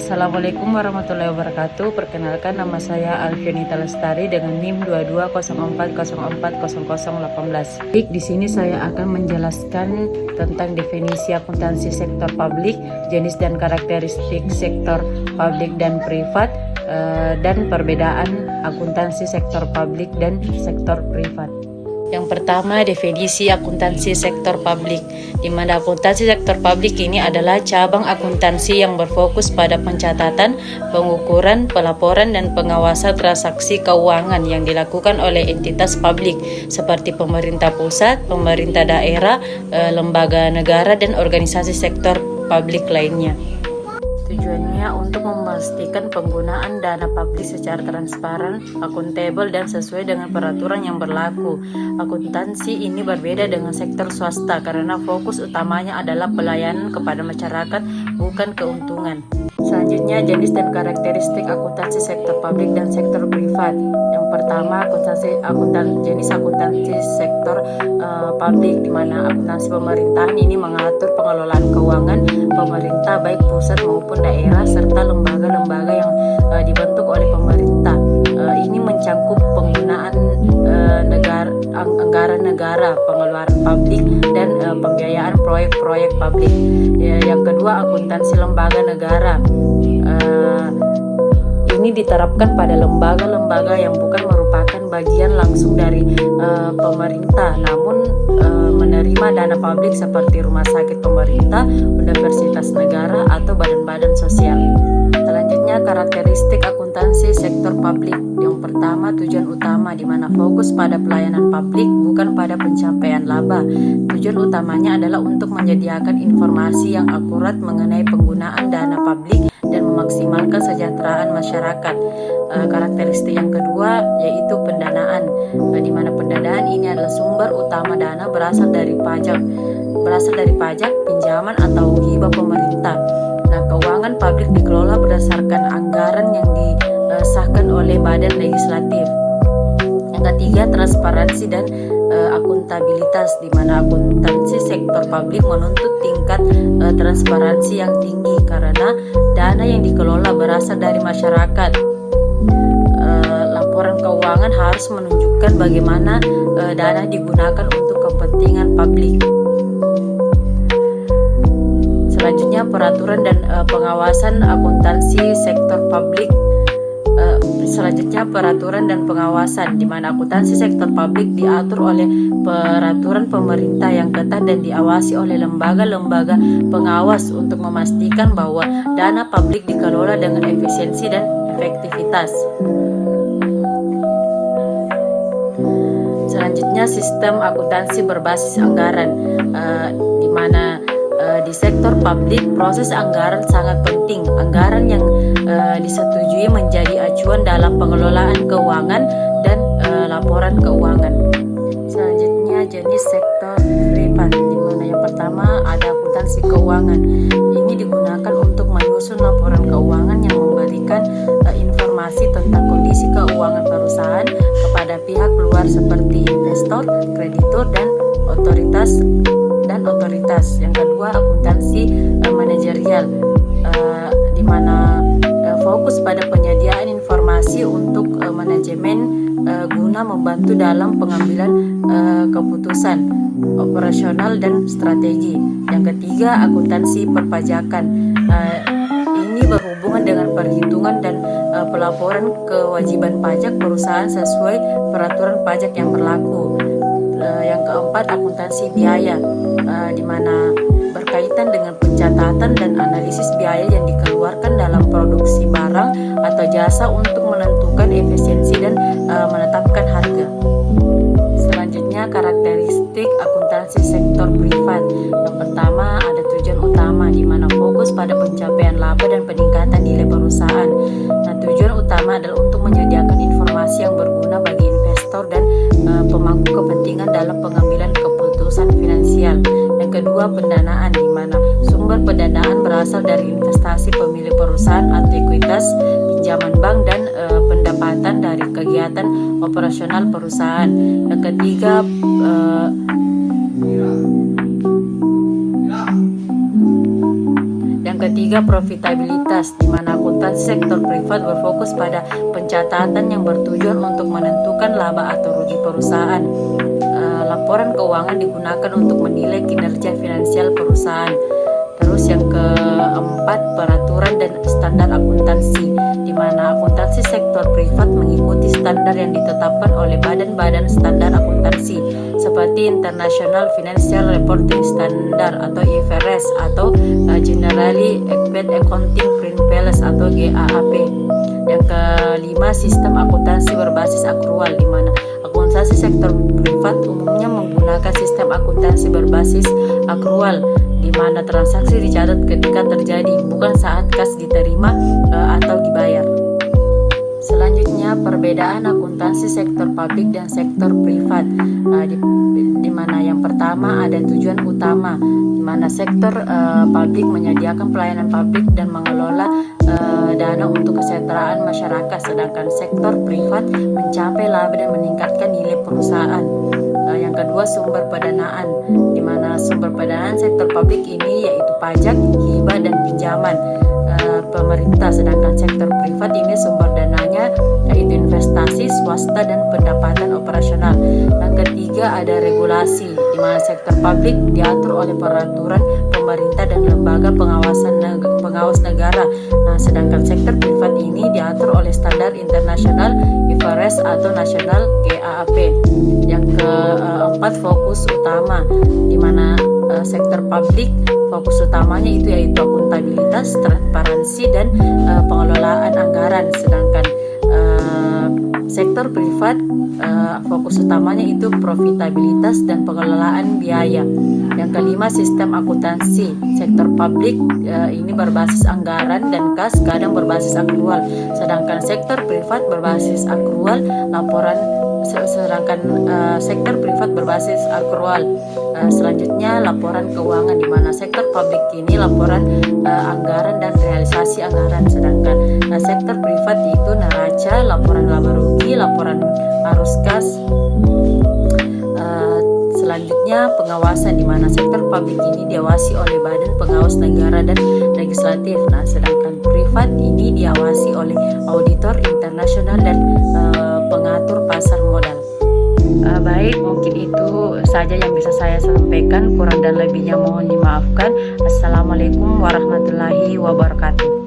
Assalamualaikum warahmatullahi wabarakatuh. Perkenalkan, nama saya Alfionita Lestari dengan NIM 2204040018. Di sini saya akan menjelaskan tentang definisi akuntansi sektor publik, jenis dan karakteristik sektor publik dan privat, dan perbedaan akuntansi sektor publik dan sektor privat. Yang pertama, definisi akuntansi sektor publik, di mana akuntansi sektor publik ini adalah cabang akuntansi yang berfokus pada pencatatan, pengukuran, pelaporan, dan pengawasan transaksi keuangan yang dilakukan oleh entitas publik seperti pemerintah pusat, pemerintah daerah, lembaga negara, dan organisasi sektor publik lainnya. Tujuannya untuk memastikan penggunaan dana publik secara transparan, akuntabel, dan sesuai dengan peraturan yang berlaku. Akuntansi ini berbeda dengan sektor swasta karena fokus utamanya adalah pelayanan kepada masyarakat, bukan keuntungan. Selanjutnya, jenis dan karakteristik akuntansi sektor publik dan sektor privat. Yang pertama, jenis akuntansi sektor publik, di mana akuntansi pemerintahan ini mengatur pengelolaan keuangan pemerintah baik pusat maupun daerah serta lembaga-lembaga yang dibentuk oleh pemerintah. Ini mencakup penggunaan anggaran negara, pengeluaran publik, dan pembiayaan proyek-proyek publik. Yang kedua, akuntansi lembaga negara. Ini diterapkan pada lembaga-lembaga yang bukan merupakan bagian langsung dari pemerintah, namun menerima dana publik seperti rumah sakit pemerintah, universitas negara, atau badan-badan sosial. Selanjutnya, karakteristik akuntansi sektor publik. Yang pertama, tujuan utama, di mana fokus pada pelayanan publik, bukan pada pencapaian laba. Tujuan utamanya adalah untuk menyediakan informasi yang akurat mengenai penggunaan dana publik dan memaksimalkan kesejahteraan masyarakat. Karakteristik yang kedua yaitu pendanaan, di mana pendanaan ini adalah sumber utama dana berasal dari pajak, pinjaman, atau hibah pemerintah. Nah, keuangan publik dikelola berdasarkan anggaran yang disahkan oleh badan legislatif. Yang ketiga, transparansi dan akuntabilitas, di mana akuntansi sektor publik menuntut tingkat transparansi yang tinggi karena dana yang dikelola berasal dari masyarakat. Laporan keuangan harus menunjukkan bagaimana dana digunakan untuk kepentingan publik. Selanjutnya, peraturan dan pengawasan akuntansi sektor publik. Peraturan dan pengawasan, di mana akuntansi sektor publik diatur oleh peraturan pemerintah yang ketat dan diawasi oleh lembaga-lembaga pengawas untuk memastikan bahwa dana publik dikelola dengan efisiensi dan efektivitas. Selanjutnya, sistem akuntansi berbasis anggaran, di mana di sektor publik proses anggaran sangat penting. Anggaran yang disetujui menjadi acuan dalam pengelolaan keuangan dan laporan keuangan. Selanjutnya, jenis sektor privat, di mana yang pertama ada akuntansi keuangan. Ini digunakan untuk menyusun laporan keuangan yang memberikan informasi tentang kondisi keuangan perusahaan kepada pihak luar seperti investor, kreditur, dan otoritas. Yang kedua, akuntansi manajerial, di mana fokus pada penyediaan informasi untuk manajemen guna membantu dalam pengambilan keputusan operasional dan strategi. Yang ketiga, akuntansi perpajakan. Ini berhubungan dengan perhitungan dan pelaporan kewajiban pajak perusahaan sesuai peraturan pajak yang berlaku. Yang keempat, akuntansi biaya, di mana berkaitan dengan pencatatan dan analisis biaya yang dikeluarkan dalam produksi barang atau jasa untuk menentukan efisiensi dan menetapkan harga. Selanjutnya, karakteristik akuntansi sektor privat. Yang pertama, ada tujuan utama, di mana fokus pada pencapaian laba dan peningkatan nilai perusahaan. Nah, tujuan utama adalah untuk menyediakan informasi yang berguna bagi investor dan pemangku kepentingan dalam pengambilan keputusan finansial. Yang kedua, pendanaan, di mana sumber pendanaan berasal dari investasi pemilik perusahaan atau ekuitas, pinjaman bank, dan pendapatan dari kegiatan operasional perusahaan. Yang ketiga, ketiga, profitabilitas, di mana akuntansi sektor privat berfokus pada pencatatan yang bertujuan untuk menentukan laba atau rugi perusahaan. Laporan keuangan digunakan untuk menilai kinerja finansial perusahaan. Terus yang keempat, peraturan dan standar akuntansi, di mana akuntansi sektor privat mengikuti standar yang ditetapkan oleh badan-badan standar akuntansi seperti International Financial Reporting Standard atau IFRS atau Generally Accepted Accounting Principles atau GAAP. Yang kelima, sistem akuntansi berbasis akrual, di mana akuntansi sektor privat umumnya menggunakan sistem akuntansi berbasis akrual, di mana transaksi dicatat ketika terjadi, bukan saat kas diterima atau dibayar. Selanjutnya, perbedaan akuntansi sektor publik dan sektor privat, di mana yang pertama ada tujuan utama, di mana sektor publik menyediakan pelayanan publik dan mengelola dana untuk kesejahteraan masyarakat, sedangkan sektor privat mencapai laba dan meningkatkan nilai perusahaan. Yang kedua, sumber pendanaan, di mana sumber pendanaan sektor publik ini yaitu pajak, hibah, dan pinjaman pemerintah, sedangkan sektor privat ini sumber dananya yaitu investasi swasta dan pendapatan operasional. Yang ketiga, ada regulasi, di mana sektor publik diatur oleh peraturan pemerintah dan lembaga pengawas negara. Sedangkan sektor privat ini diatur oleh standar internasional IFRS atau nasional GAAP. Yang keempat, fokus utama, di mana sektor publik fokus utamanya itu yaitu akuntabilitas, transparansi, dan pengelolaan anggaran, sedangkan sektor privat fokus utamanya itu profitabilitas dan pengelolaan biaya. Yang kelima, sistem akuntansi sektor publik ini berbasis anggaran dan kas, kadang berbasis akrual, sedangkan sektor privat berbasis akrual laporan, sektor privat berbasis akrual. Selanjutnya, laporan keuangan, di mana sektor publik ini laporan anggaran dan realisasi anggaran, sedangkan sektor privat itu neraca, laporan laba rugi, laporan arus kas. Selanjutnya, pengawasan, di mana sektor publik ini diawasi oleh badan pengawas negara dan legislatif. Sedangkan privat ini diawasi oleh auditor internasional dan pengatur pasar modal. Baik, mungkin itu saja yang bisa saya sampaikan. Kurang dan lebihnya mohon dimaafkan. Assalamualaikum warahmatullahi wabarakatuh.